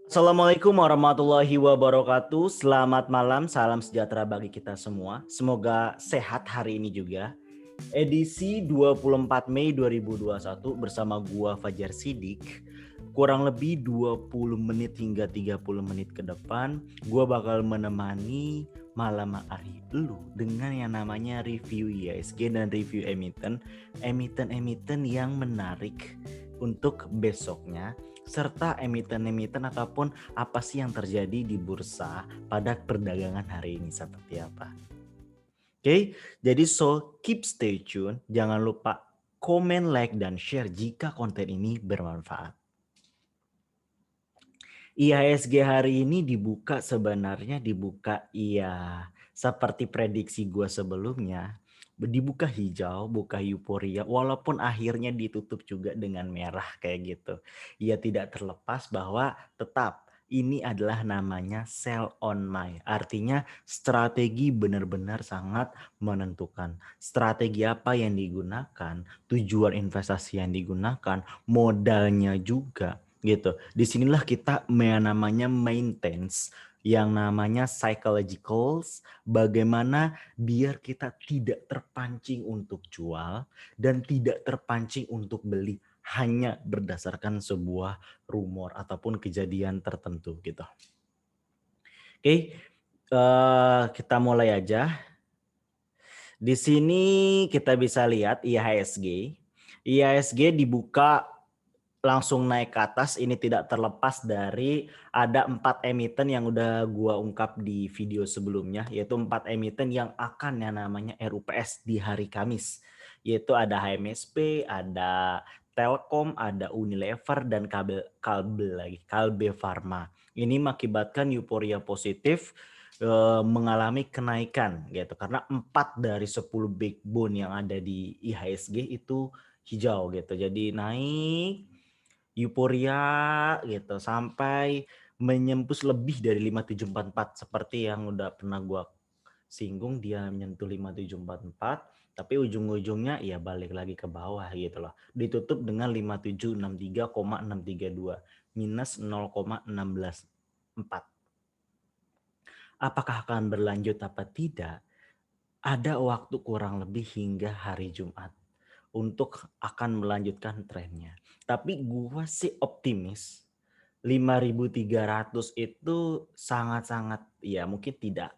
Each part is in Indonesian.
Assalamualaikum warahmatullahi wabarakatuh. Selamat malam, salam sejahtera bagi kita semua. Semoga sehat hari ini juga. Edisi 24 Mei 2021 bersama gua Fajar Sidik. Kurang lebih 20 menit hingga 30 menit ke depan, gua bakal menemani malam hari lu dengan yang namanya review IHSG dan review emiten yang menarik untuk besoknya, serta emiten-emiten ataupun apa sih yang terjadi di bursa pada perdagangan hari ini seperti apa. Oke, jadi keep stay tune. Jangan lupa komen, like, dan share jika konten ini bermanfaat. IHSG hari ini dibuka seperti prediksi gue sebelumnya. Dibuka hijau, buka euforia, walaupun akhirnya ditutup juga dengan merah kayak gitu. Ya tidak terlepas bahwa tetap ini adalah namanya sell on my. Artinya strategi benar-benar sangat menentukan. Strategi apa yang digunakan, tujuan investasi yang digunakan, modalnya juga gitu. Disinilah kita namanya maintenance yang namanya psychologicals, bagaimana biar kita tidak terpancing untuk jual dan tidak terpancing untuk beli hanya berdasarkan sebuah rumor ataupun kejadian tertentu gitu. Oke, kita mulai aja. Di sini kita bisa lihat IHSG. IHSG dibuka langsung naik ke atas. Ini tidak terlepas dari ada 4 emiten yang udah gua ungkap di video sebelumnya, yaitu 4 emiten yang akan yang namanya RUPS di hari Kamis, yaitu ada HMSP, ada Telkom, ada Unilever, dan Kalbe Farma. Ini mengakibatkan euforia positif mengalami kenaikan gitu, karena 4 dari 10 backbone yang ada di IHSG itu hijau gitu. Jadi naik euforia gitu sampai menyembus lebih dari 5744 seperti yang udah pernah gua singgung. Dia menyentuh 5744 tapi ujung-ujungnya ya balik lagi ke bawah gitu loh. Ditutup dengan 5763,632 minus 0,164. Apakah akan berlanjut apa tidak? Ada waktu kurang lebih hingga hari Jumat untuk akan melanjutkan trennya. Tapi gua sih optimis 5.300 itu sangat-sangat ya mungkin tidak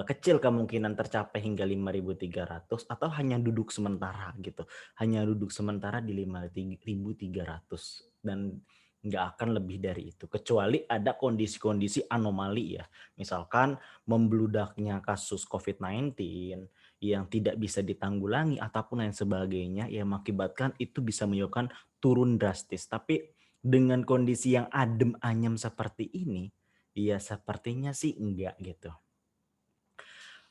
kecil kemungkinan tercapai hingga 5.300 atau hanya duduk sementara gitu. Hanya duduk sementara di 5.300 dan nggak akan lebih dari itu. Kecuali ada kondisi-kondisi anomali ya. Misalkan membludaknya kasus COVID-19 yang tidak bisa ditanggulangi ataupun lain sebagainya yang mengakibatkan itu bisa menyebabkan turun drastis. Tapi dengan kondisi yang adem anyem seperti ini, ya sepertinya sih enggak gitu.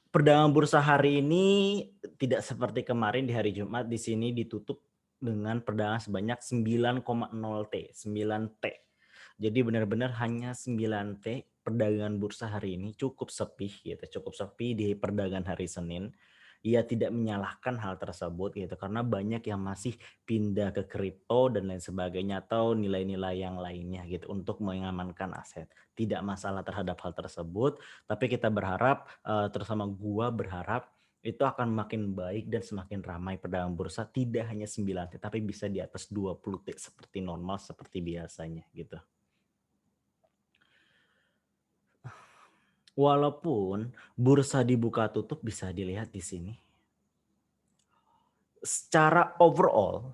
Perdagangan bursa hari ini tidak seperti kemarin di hari Jumat. Di sini ditutup dengan perdagangan sebanyak 9,0 T, 9 T. Jadi benar-benar hanya 9 T. Perdagangan bursa hari ini cukup sepi gitu, cukup sepi di perdagangan hari Senin. Ia tidak menyalahkan hal tersebut gitu karena banyak yang masih pindah ke kripto dan lain sebagainya atau nilai-nilai yang lainnya gitu untuk mengamankan aset. Tidak masalah terhadap hal tersebut, tapi kita berharap terutama gua berharap itu akan makin baik dan semakin ramai perdagangan bursa, tidak hanya 9 T tapi bisa di atas 20 T seperti normal seperti biasanya gitu. Walaupun bursa dibuka tutup bisa dilihat di sini. Secara overall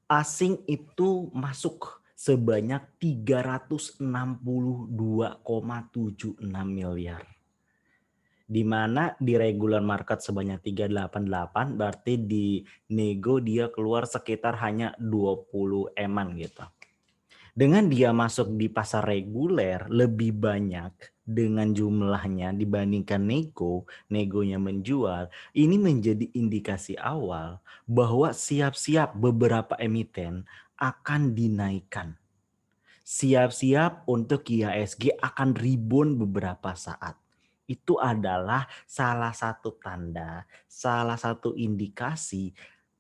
asing itu masuk sebanyak 362,76 miliar. Di mana di regular market sebanyak 388, berarti di nego dia keluar sekitar hanya 20 eman gitu. Dengan dia masuk di pasar reguler lebih banyak dengan jumlahnya dibandingkan negonya menjual, ini menjadi indikasi awal bahwa siap-siap beberapa emiten akan dinaikkan. Siap-siap untuk IHSG akan rebound beberapa saat. Itu adalah salah satu tanda, salah satu indikasi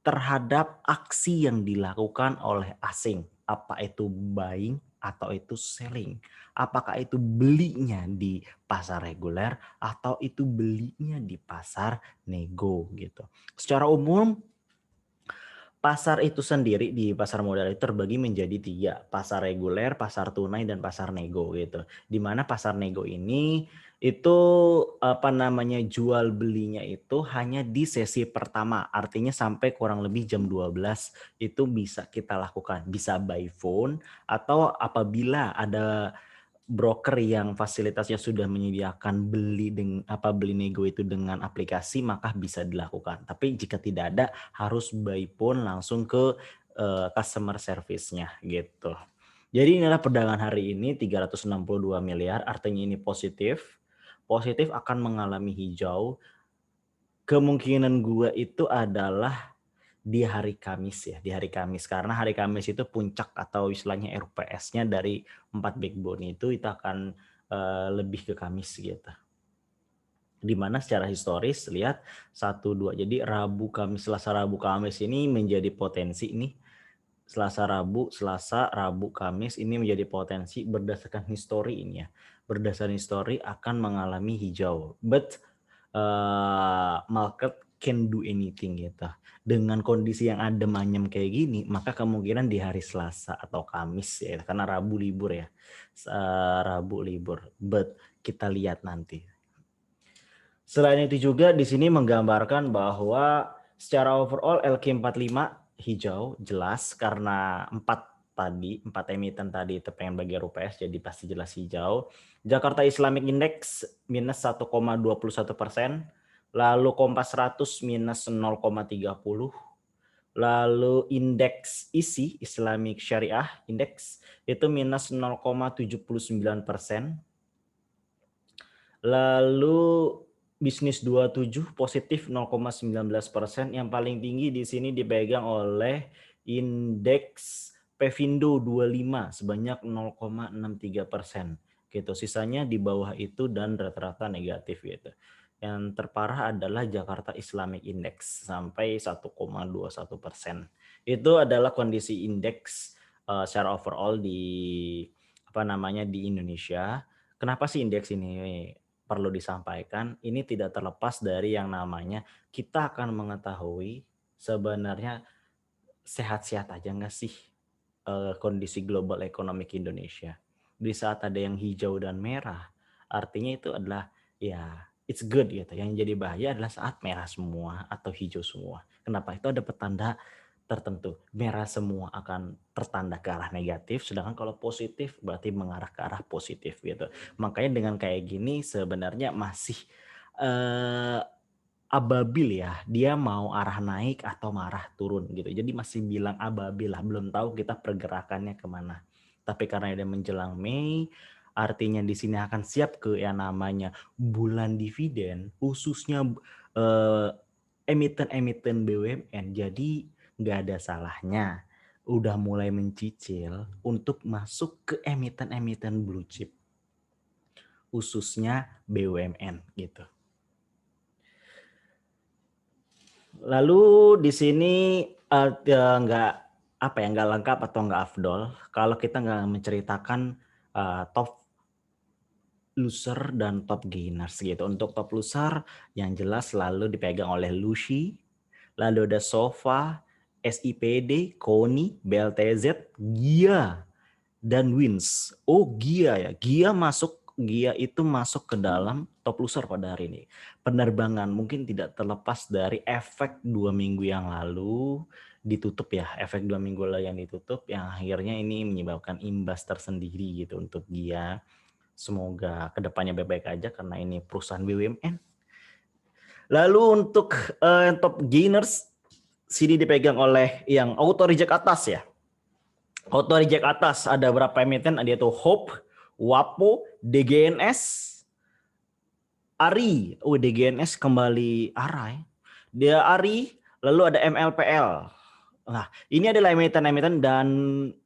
terhadap aksi yang dilakukan oleh asing. Apa itu buying atau itu selling? Apakah itu belinya di pasar reguler atau itu belinya di pasar nego gitu. Secara umum pasar itu sendiri di pasar modal itu terbagi menjadi 3, pasar reguler, pasar tunai, dan pasar nego gitu. Di mana pasar nego ini itu apa namanya jual belinya itu hanya di sesi pertama. Artinya sampai kurang lebih jam 12 itu bisa kita lakukan. Bisa by phone atau apabila ada broker yang fasilitasnya sudah menyediakan beli nego itu dengan aplikasi maka bisa dilakukan. Tapi jika tidak ada harus by phone langsung ke customer service-nya gitu. Jadi inilah perdagangan hari ini 362 miliar artinya ini positif. Positif akan mengalami hijau. Kemungkinan gua itu adalah di hari Kamis ya, di hari Kamis. Karena hari Kamis itu puncak atau istilahnya RPS-nya dari 4 backbone itu akan lebih ke Kamis gitu. Di mana secara historis lihat 1, 2. Jadi Rabu, Kamis, Selasa, Rabu, Kamis ini menjadi potensi nih. Selasa, Rabu, Kamis ini menjadi potensi berdasarkan histori ini ya. Berdasarkan histori akan mengalami hijau. But market can do anything gitu. Dengan kondisi yang adem anyem kayak gini, maka kemungkinan di hari Selasa atau Kamis ya, karena Rabu libur ya. Rabu libur. But kita lihat nanti. Selain itu juga di sini menggambarkan bahwa secara overall LQ45 hijau jelas karena 4 emiten tadi itu pengen bagi rupiah jadi pasti jelas hijau. Jakarta Islamic Index minus 1,21%, lalu Kompas 100 minus 0,30, lalu indeks ISI Islamic Syariah Index itu minus 0,79%, lalu bisnis 27 positif 0,19%. Yang paling tinggi di sini dipegang oleh indeks Pevindo 25 sebanyak 0,63% gitu. Sisanya di bawah itu dan rata-rata negatif gitu. Yang terparah adalah Jakarta Islamic Index sampai 1,21%. Itu adalah kondisi indeks secara overall di di Indonesia. Kenapa sih indeks ini perlu disampaikan? Ini tidak terlepas dari yang namanya kita akan mengetahui sebenarnya sehat-sehat aja nggak sih kondisi global ekonomi Indonesia. Di saat ada yang hijau dan merah, artinya itu adalah ya it's good gitu. Yang jadi bahaya adalah saat merah semua atau hijau semua. Kenapa? Itu ada petanda tertentu. Merah semua akan tertanda ke arah negatif, sedangkan kalau positif berarti mengarah ke arah positif gitu. Makanya dengan kayak gini sebenarnya masih eh, ababil ya, dia mau arah naik atau arah turun gitu. Jadi masih bilang ababil lah, belum tahu kita pergerakannya kemana. Tapi karena dia menjelang Mei, artinya di sini akan siap ke yang namanya bulan dividen, khususnya emiten-emiten BUMN. Jadi nggak ada salahnya udah mulai mencicil untuk masuk ke emiten-emiten blue chip, khususnya BUMN gitu. Lalu di sini nggak lengkap atau nggak afdol kalau kita nggak menceritakan top loser dan top gainers gitu. Untuk top loser yang jelas selalu dipegang oleh Lucy, lalu ada Sofa, SIPD, Koni, BLTZ, Gia, dan Wins. Oh Gia ya, Gia itu masuk ke dalam top loser pada hari ini. Penerbangan mungkin tidak terlepas dari efek 2 minggu yang lalu ditutup ya, efek 2 minggu lalu yang ditutup yang akhirnya ini menyebabkan imbas tersendiri gitu untuk Gia. Semoga kedepannya baik-baik aja karena ini perusahaan BUMN. Lalu untuk top gainers sini dipegang oleh yang auto reject atas ya. Auto reject atas ada berapa emiten? Ada itu Hope, Wapo, DGNS, ARI. Oh, DGNS kembali arah ya. Dia ARI, lalu ada MLPL. Nah, ini adalah emiten-emiten dan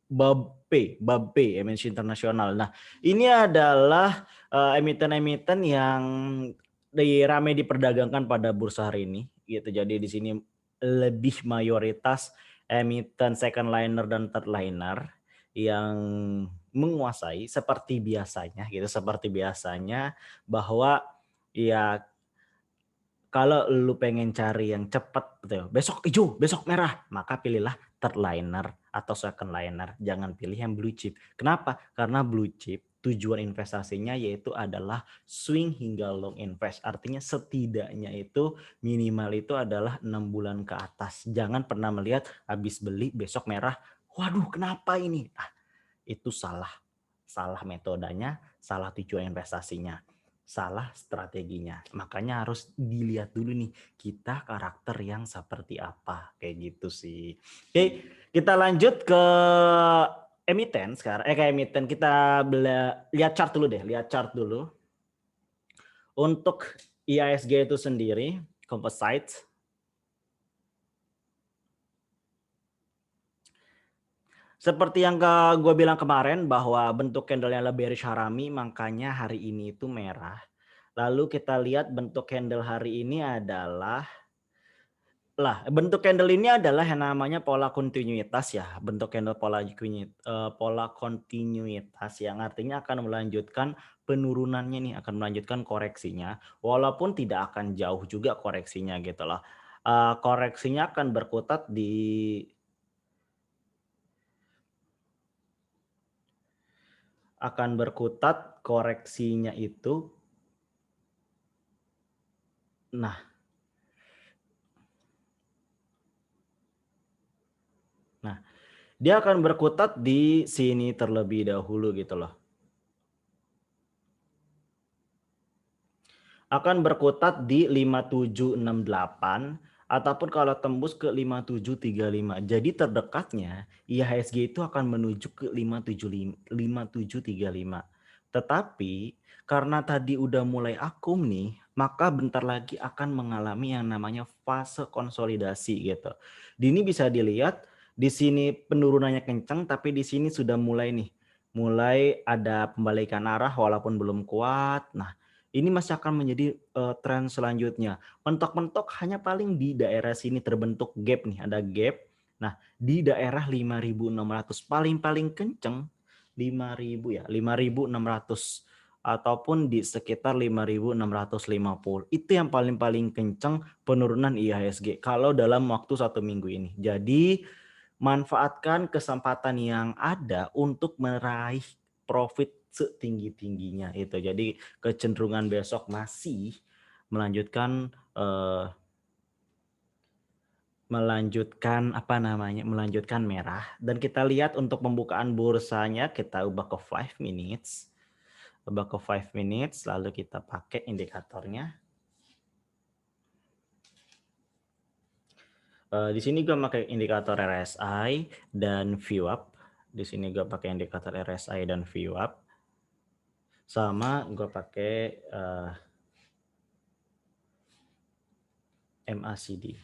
BABP, emisi internasional. Nah, ini adalah emiten-emiten yang ramai diperdagangkan pada bursa hari ini gitu. Jadi di sini lebih mayoritas emiten second liner dan third liner. yang menguasai seperti biasanya gitu, seperti biasanya bahwa ya kalau lu pengen cari yang cepet gitu ya, besok hijau, besok merah, maka pilihlah third liner atau second liner, jangan pilih yang blue chip. Kenapa? Karena blue chip tujuan investasinya yaitu adalah swing hingga long invest. Artinya setidaknya itu minimal itu adalah 6 bulan ke atas. Jangan pernah melihat habis beli besok merah, waduh kenapa ini? Ah, itu salah. Salah metodenya, salah tujuan investasinya, salah strateginya. Makanya harus dilihat dulu nih, kita karakter yang seperti apa. Kayak gitu sih. Oke, kita lanjut ke emiten sekarang. Ke emiten kita lihat chart dulu deh, lihat chart dulu. Untuk IISG itu sendiri, composite, seperti yang gue bilang kemarin bahwa bentuk candle-nya lebih bearish harami, makanya hari ini itu merah. Lalu kita lihat bentuk candle hari ini adalah bentuk candle ini adalah yang namanya pola kontinuitas ya. Bentuk candle pola kontinuitas yang artinya akan melanjutkan penurunannya nih, akan melanjutkan koreksinya walaupun tidak akan jauh juga koreksinya gitu loh. Koreksinya akan berkutat koreksinya itu. Nah, dia akan berkutat di sini terlebih dahulu gitu loh. Akan berkutat di 5768 ataupun kalau tembus ke 5735. Jadi terdekatnya IHSG itu akan menuju ke 5735. Tetapi karena tadi udah mulai akum nih, maka bentar lagi akan mengalami yang namanya fase konsolidasi gitu. Di ini bisa dilihat di sini penurunannya kencang tapi di sini sudah mulai nih. Mulai ada pembalikan arah walaupun belum kuat. Nah, ini masih akan menjadi tren selanjutnya. Mentok-mentok hanya paling di daerah sini terbentuk gap nih, ada gap. Nah, di daerah 5.600 paling kenceng 5.000 ya, 5.600 ataupun di sekitar 5.650. Itu yang paling kenceng penurunan IHSG kalau dalam waktu 1 minggu ini. Jadi manfaatkan kesempatan yang ada untuk meraih profit setinggi-tingginya itu. Jadi kecenderungan besok masih melanjutkan melanjutkan merah, dan kita lihat untuk pembukaan bursanya kita ubah ke 5 minutes. Lalu kita pakai indikatornya. Di sini gue pakai indikator RSI dan VWAP. Di sini gue pakai indikator RSI dan VWAP. Sama gue pakai MACD.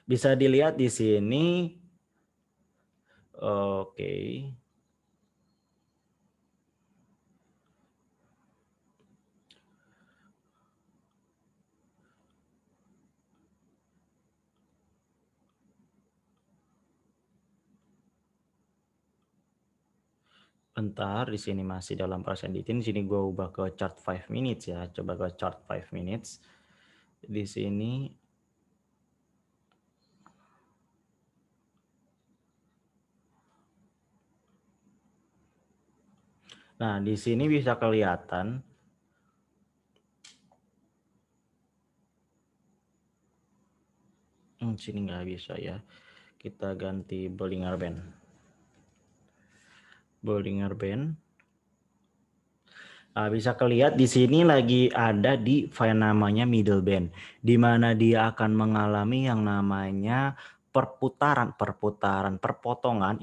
Bisa dilihat di sini. Oke. Bentar, di sini masih dalam proses editing. Di sini gue ubah ke chart 5 minutes ya. Coba ke chart 5 minutes. Di sini nah, di sini bisa kelihatan sini nggak bisa ya. Kita ganti Bollinger Band. Nah, bisa kelihatan di sini lagi ada di file namanya middle band, di mana dia akan mengalami yang namanya perpotongan.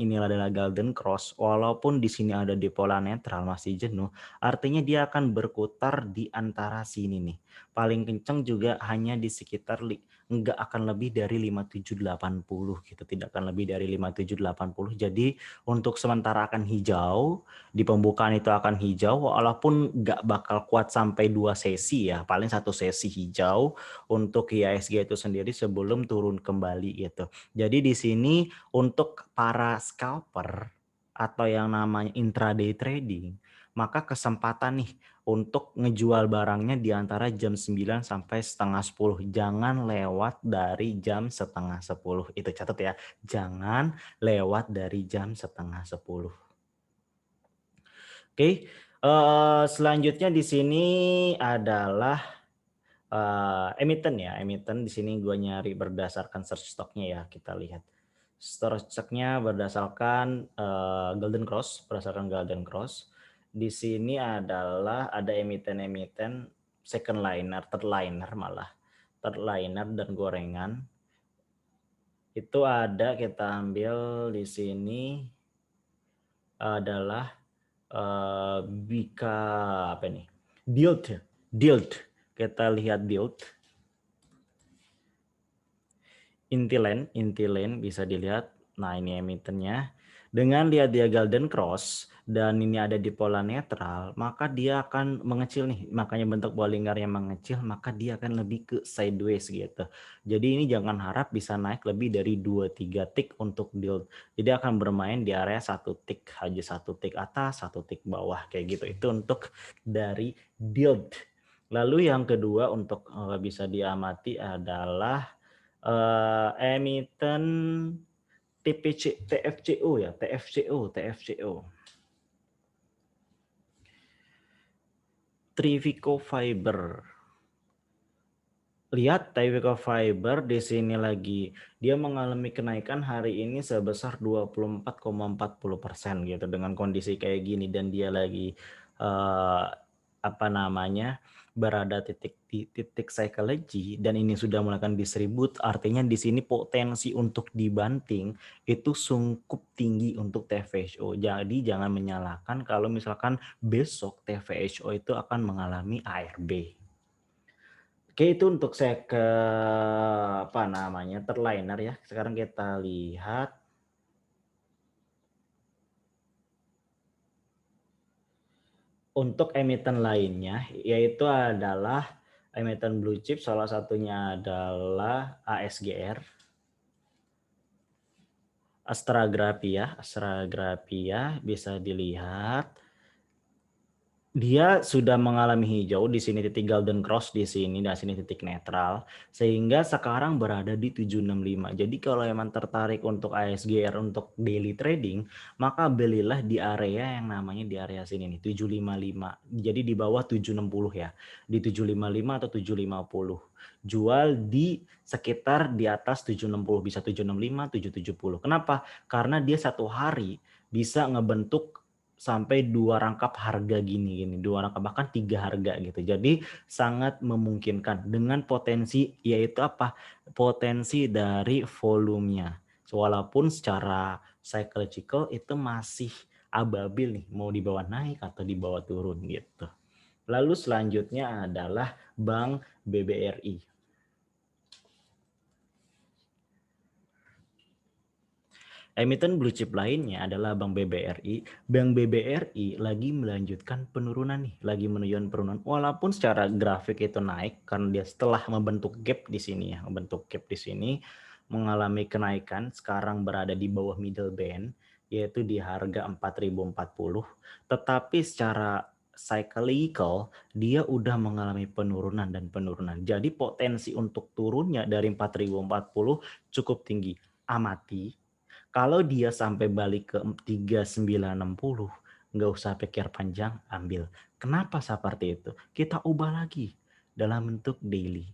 Inilah adalah golden cross. Walaupun di sini ada di pola netral masih jenuh, artinya dia akan berputar di antara sini nih. Paling kencang juga hanya di sekitar nggak akan lebih dari 5780 gitu, tidak akan lebih dari 5780. Jadi untuk sementara akan hijau, di pembukaan itu akan hijau walaupun nggak bakal kuat sampai 2 sesi ya, paling 1 sesi hijau untuk IHSG itu sendiri sebelum turun kembali gitu. Jadi di sini untuk para scalper atau yang namanya intraday trading, maka kesempatan nih untuk ngejual barangnya di antara jam 9 sampai setengah 10. Jangan lewat dari jam setengah 10. Itu catat ya. Jangan lewat dari jam setengah 10. Oke. Selanjutnya di sini adalah emiten ya. Emiten di sini gue nyari berdasarkan search stocknya ya. Kita lihat. Search stocknya berdasarkan Golden Cross, berdasarkan Golden Cross. Di sini adalah ada emiten-emiten second liner, third liner malah. Third liner dan gorengan. Itu ada, kita ambil di sini adalah Bika apa nih? Dild. Kita lihat Dild. Intiland bisa dilihat. Nah, ini emitennya. Dengan lihat dia Golden Cross dan ini ada di pola netral, maka dia akan mengecil nih. Makanya bentuk Bollingernya mengecil, maka dia akan lebih ke sideways gitu. Jadi ini jangan harap bisa naik lebih dari 2-3 tick untuk Dild. Jadi akan bermain di area 1 tick aja, 1 tick atas, 1 tick bawah kayak gitu. Itu untuk dari Dild. Lalu yang kedua untuk bisa diamati adalah emiten TFCO ya, TFCO. Trivico Fiber. Lihat Trivico Fiber di sini lagi, dia mengalami kenaikan hari ini sebesar 24,40% gitu dengan kondisi kayak gini, dan dia lagi berada di titik psychology dan ini sudah melakukan distribute, artinya di sini potensi untuk dibanting itu cukup tinggi untuk TVHO. Jadi jangan menyalahkan kalau misalkan besok TVHO itu akan mengalami ARB. Oke, itu untuk saya ke terliner ya. Sekarang kita lihat untuk emiten lainnya, yaitu adalah emiten blue chip, salah satunya adalah ASGR, Astra Graphia bisa dilihat. Dia sudah mengalami hijau di sini titik Golden Cross di sini dan sini titik netral sehingga sekarang berada di 765. Jadi kalau emang tertarik untuk ASGR untuk daily trading, maka belilah di area yang namanya di area sini nih 755. Jadi di bawah 760 ya. Di 755 atau 750. Jual di sekitar di atas 760, bisa 765, 770. Kenapa? Karena dia satu hari bisa ngebentuk sampai 2 rangkap harga gini, 2 rangkap bahkan 3 harga gitu. Jadi sangat memungkinkan dengan potensi, yaitu apa? Potensi dari volumenya. Walaupun secara psychological itu masih ababil nih, mau dibawa naik atau dibawa turun gitu. Lalu selanjutnya adalah Bank BBRI. Emiten blue chip lainnya adalah Bank BBRI. Bank BBRI lagi melanjutkan penurunan nih, lagi menunjukkan penurunan. Walaupun secara grafik itu naik karena dia setelah membentuk gap di sini ya, membentuk gap di sini mengalami kenaikan, sekarang berada di bawah middle band yaitu di harga 4040. Tetapi secara cyclical dia udah mengalami penurunan dan penurunan. Jadi potensi untuk turunnya dari 4040 cukup tinggi. Amati. Kalau dia sampai balik ke 3960, nggak usah pikir panjang, ambil. Kenapa seperti itu? Kita ubah lagi dalam bentuk daily.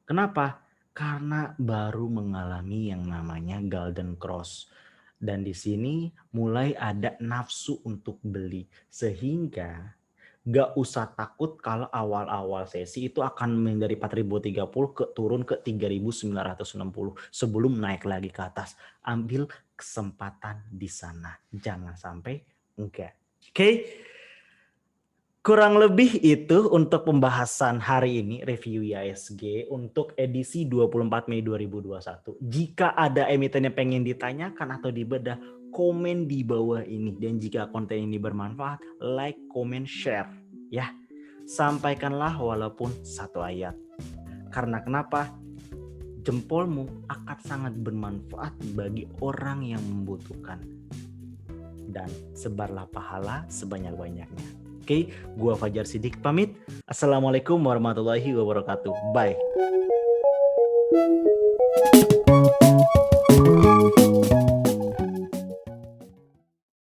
Kenapa? Karena baru mengalami yang namanya Golden Cross. Dan di sini mulai ada nafsu untuk beli. Sehingga nggak usah takut kalau awal-awal sesi itu akan dari 4030 turun ke 3960 sebelum naik lagi ke atas. Ambil kesempatan di sana. Jangan sampai enggak. Oke. Kurang lebih itu untuk pembahasan hari ini review IISG untuk edisi 24 Mei 2021. Jika ada emiten yang pengen ditanyakan atau dibedah, komen di bawah ini. Dan jika konten ini bermanfaat, like, comment, share. Ya, sampaikanlah walaupun satu ayat. Karena kenapa? Jempolmu akan sangat bermanfaat bagi orang yang membutuhkan. Dan sebarlah pahala sebanyak-banyaknya. Oke, gua Fajar Siddiq pamit. Assalamualaikum warahmatullahi wabarakatuh. Bye.